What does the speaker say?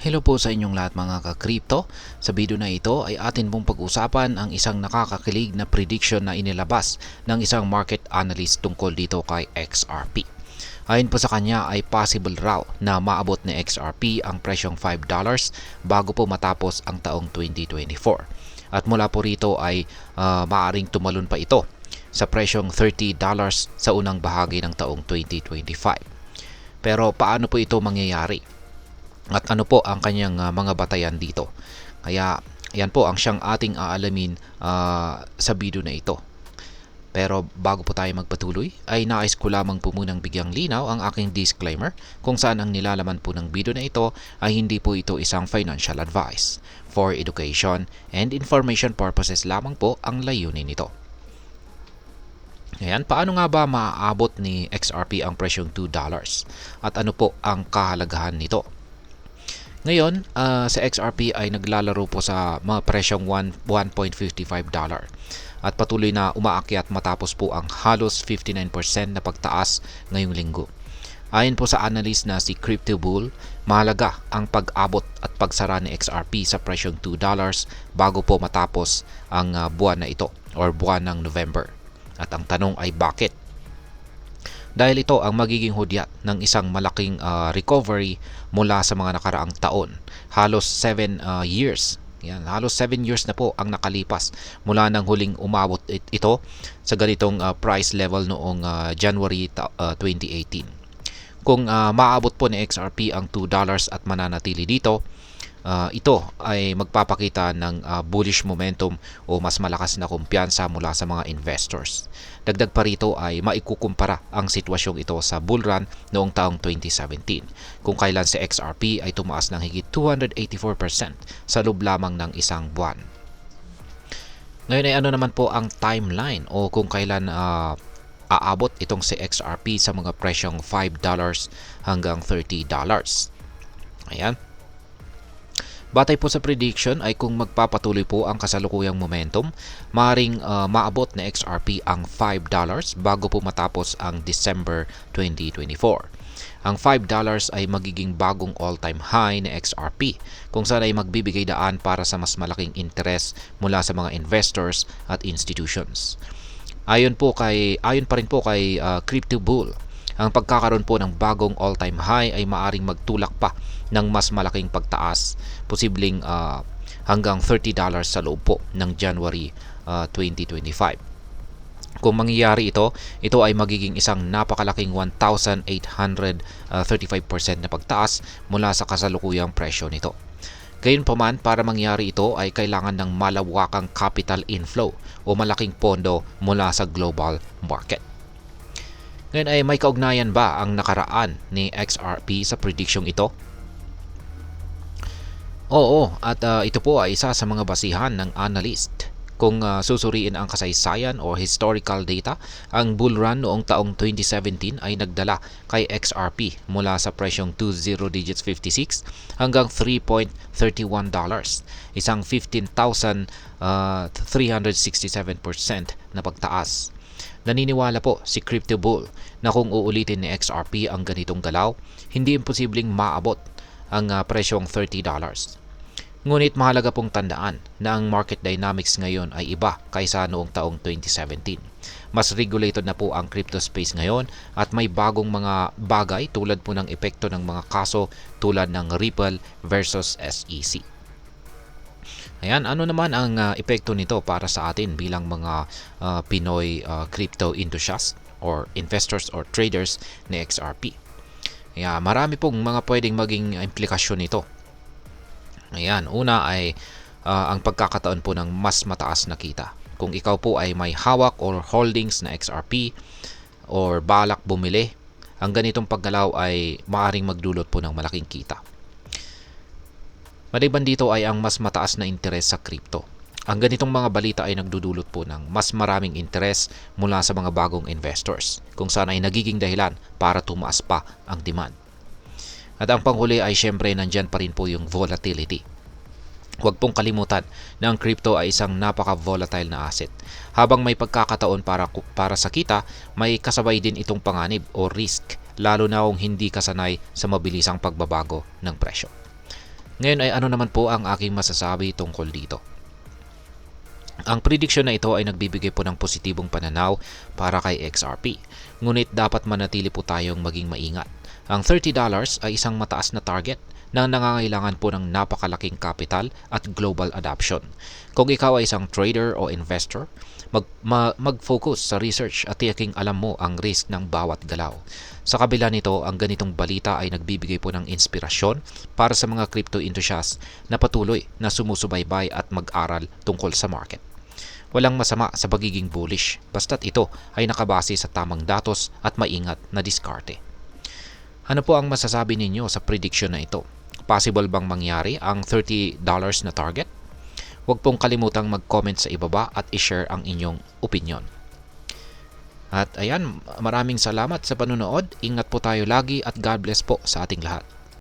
Hello po sa inyong lahat mga ka-crypto. Sa video na ito ay atin pong pag-usapan ang isang nakakakilig na prediction na inilabas ng isang market analyst tungkol dito kay XRP. Ayon po sa kanya ay possible raw na maabot ni XRP ang presyong $5 bago po matapos ang taong 2024. At mula po rito ay maaring tumalon pa ito sa presyong $30 sa unang bahagi ng taong 2025. Pero paano po ito mangyayari? At ano po ang kanyang mga batayan dito? Kaya yan po ang siyang ating aalamin sa video na ito. Pero bago po tayo magpatuloy, ay nais ko lamang po munang bigyang linaw ang aking disclaimer kung saan ang nilalaman po ng video na ito ay hindi po ito isang financial advice. For education and information purposes lamang po ang layunin nito. Ayan, paano nga ba maaabot ni XRP ang presyong $2? At ano po ang kahalagahan nito? Ngayon, sa XRP ay naglalaro po sa mga presyong $1.55 at patuloy na umaakyat matapos po ang halos 59% na pagtaas ngayong linggo. Ayon po sa analyst na si Crypto Bull, mahalaga ang pag-abot at pagsara ni XRP sa presyong $2 bago po matapos ang buwan na ito or buwan ng November. At ang tanong ay bakit? Dahil ito ang magiging hudyat ng isang malaking recovery mula sa mga nakaraang taon. Halos 7 years. Yan, halos 7 years na po ang nakalipas mula nang huling umabot ito sa ganitong price level noong January 2018. Kung maabot po ni XRP ang $2 at mananatili dito, ito ay magpapakita ng bullish momentum o mas malakas na kumpiyansa mula sa mga investors. Dagdag pa rito ay maikukumpara ang sitwasyong ito sa bull run noong taong 2017 kung kailan si XRP ay tumaas ng higit 284% sa loob lamang ng isang buwan. Ngayon ay ano naman po ang timeline o kung kailan aabot itong si XRP sa mga presyong $5 hanggang $30. Ayan. Batay po sa prediction ay kung magpapatuloy po ang kasalukuyang momentum, maaaring maabot na XRP ang $5 bago po matapos ang December 2024. Ang $5 ay magiging bagong all-time high na XRP kung saan ay magbibigay daan para sa mas malaking interes mula sa mga investors at institutions. Ayon pa rin po kay Crypto Bull, ang pagkakaroon po ng bagong all-time high ay maaring magtulak pa ng mas malaking pagtaas, posibleng hanggang $30 sa loob po ng January 2025. Kung mangyayari ito ay magiging isang napakalaking 1,835% na pagtaas mula sa kasalukuyang presyo nito. Gayunpaman, para mangyari ito ay kailangan ng malawakang capital inflow o malaking pondo mula sa global market. Ngayon ay may kaugnayan ba ang nakaraan ni XRP sa predicsyong ito? Oo, at ito po ay isa sa mga basihan ng analyst. Kung susuriin ang kasaysayan o historical data, ang bull run noong taong 2017 ay nagdala kay XRP mula sa presyong 20 digits 56 hanggang $3.31, isang 15,367% na pagtaas. Naniniwala po si Crypto Bull na kung uulitin ni XRP ang ganitong galaw, hindi imposibleng maabot ang presyong $30. Ngunit mahalaga pong tandaan na ang market dynamics ngayon ay iba kaysa noong taong 2017. Mas regulated na po ang crypto space ngayon at may bagong mga bagay tulad po ng epekto ng mga kaso tulad ng Ripple versus SEC. Ayan, ano naman ang epekto nito para sa atin bilang mga Pinoy crypto enthusiasts or investors or traders ni XRP? Ayan, marami pong mga pwedeng maging implikasyon nito. Ayan, una ay ang pagkakataon po ng mas mataas na kita. Kung ikaw po ay may hawak or holdings na XRP or balak bumili, ang ganitong paggalaw ay maaaring magdulot po ng malaking kita. Maliban dito ay ang mas mataas na interes sa crypto. Ang ganitong mga balita ay nagdudulot po ng mas maraming interes mula sa mga bagong investors, kung saan ay nagiging dahilan para tumaas pa ang demand. At ang panghuli ay syempre nandyan pa rin po yung volatility. Huwag pong kalimutan na ang crypto ay isang napaka-volatile na asset. Habang may pagkakataon para sa kita, may kasabay din itong panganib o risk, lalo na kung hindi kasanay sa mabilisang pagbabago ng presyo. Ngayon ay ano naman po ang aking masasabi tungkol dito. Ang prediction na ito ay nagbibigay po ng positibong pananaw para kay XRP. Ngunit dapat manatili po tayong maging maingat. Ang $30 ay isang mataas na target na nangangailangan po ng napakalaking capital at global adoption. Kung ikaw ay isang trader o investor, mag-focus sa research at tiyaking alam mo ang risk ng bawat galaw. Sa kabila nito, ang ganitong balita ay nagbibigay po ng inspirasyon para sa mga crypto enthusiasts na patuloy na sumusubaybay at mag-aral tungkol sa market. Walang masama sa pagiging bullish, basta't ito ay nakabase sa tamang datos at maingat na diskarte. Ano po ang masasabi ninyo sa prediction na ito? Possible bang mangyari ang $30 na target? Huwag pong kalimutang mag-comment sa ibaba at i-share ang inyong opinion. At ayan, maraming salamat sa panunood. Ingat po tayo lagi at God bless po sa ating lahat.